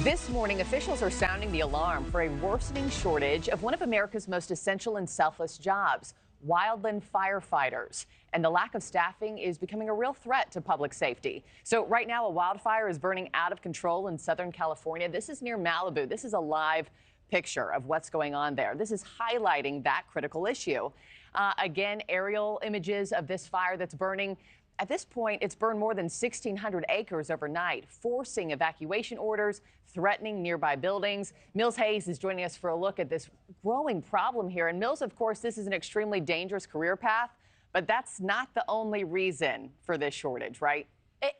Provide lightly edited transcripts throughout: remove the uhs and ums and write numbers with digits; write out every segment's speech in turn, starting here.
This morning, officials are sounding the alarm for a worsening shortage of one of America's most essential and selfless jobs, wildland firefighters. And the lack of staffing is becoming a real threat to public safety. So right now, a wildfire is burning out of control in Southern California. This is near Malibu. This is a live picture of what's going on there. This is highlighting that critical issue. Again, aerial images of this fire that's burning. At this point, it's burned more than 1,600 acres overnight, forcing evacuation orders, threatening nearby buildings. Mills Hayes is joining us for a look at this growing problem here. And Mills, of course, this is an extremely dangerous career path, but that's not the only reason for this shortage, right?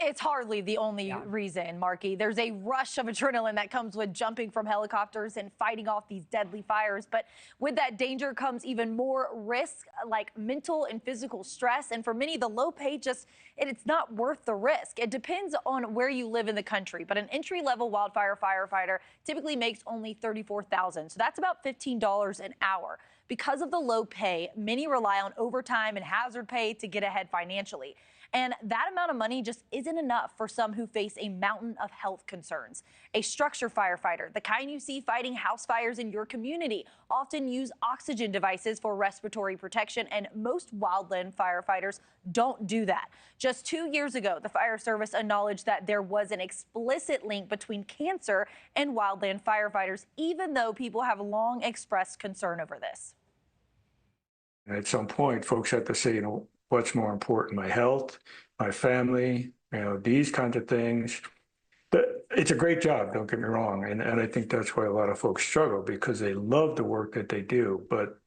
It's hardly the only reason, Markie. There's a rush of adrenaline that comes with jumping from helicopters and fighting off these deadly fires. But with that danger comes even more risk, like mental and physical stress. And for many, the low pay it's not worth the risk. It depends on where you live in the country. But an entry-level wildfire firefighter typically makes only $34,000. So that's about $15 an hour. Because of the low pay, many rely on overtime and hazard pay to get ahead financially. And that amount of money just isn't enough for some who face a mountain of health concerns. A structure firefighter, the kind you see fighting house fires in your community, often use oxygen devices for respiratory protection, and most wildland firefighters don't do that. Just 2 years ago, the fire service acknowledged that there was an explicit link between cancer and wildland firefighters, even though people have long expressed concern over this. At some point, folks have to say, what's more important, my health, my family, these kinds of things. But it's a great job, don't get me wrong. And I think that's why a lot of folks struggle, because they love the work that they do. But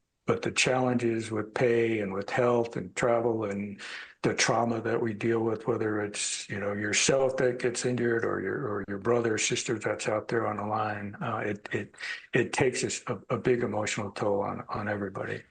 the challenges with pay and with health and travel and the trauma that we deal with, whether it's, yourself that gets injured or your brother or sister that's out there on the line, it takes a big emotional toll on everybody.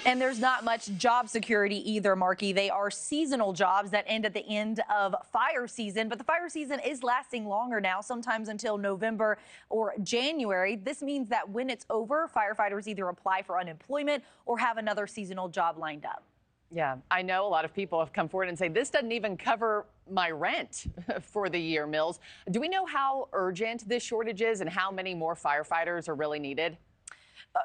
And there's not much job security either, Markie. They are seasonal jobs that end at the end of fire season, but the fire season is lasting longer now, sometimes until November or January. This means that when it's over, firefighters either apply for unemployment or have another seasonal job lined up. Yeah, I know a lot of people have come forward and say this doesn't even cover my rent for the year, Mills. Do we know how urgent this shortage is and how many more firefighters are really needed?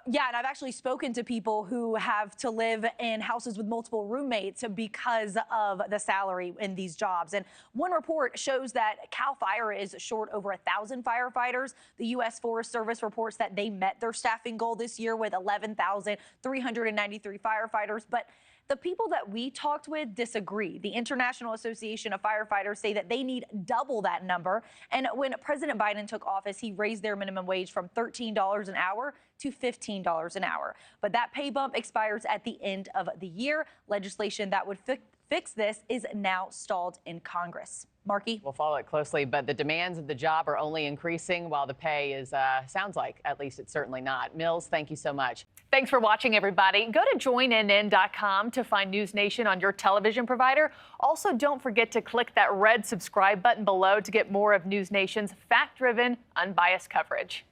Yeah, and I've actually spoken to people who have to live in houses with multiple roommates because of the salary in these jobs. And one report shows that CAL FIRE is short over 1,000 firefighters. The U.S. Forest Service reports that they met their staffing goal this year with 11,393 firefighters. But the people that we talked with disagree. The International Association of Firefighters say that they need double that number. And when President Biden took office, he raised their minimum wage from $13 an hour to $15 an hour. But that pay bump expires at the end of the year. Legislation that would fix this is now stalled in Congress. Markie? We'll follow it closely, but the demands of the job are only increasing while the pay is, sounds like, at least it's certainly not. Mills, thank you so much. Thanks for watching, everybody. Go to joinnn.com to find NewsNation on your television provider. Also, don't forget to click that red subscribe button below to get more of NewsNation's fact-driven, unbiased coverage.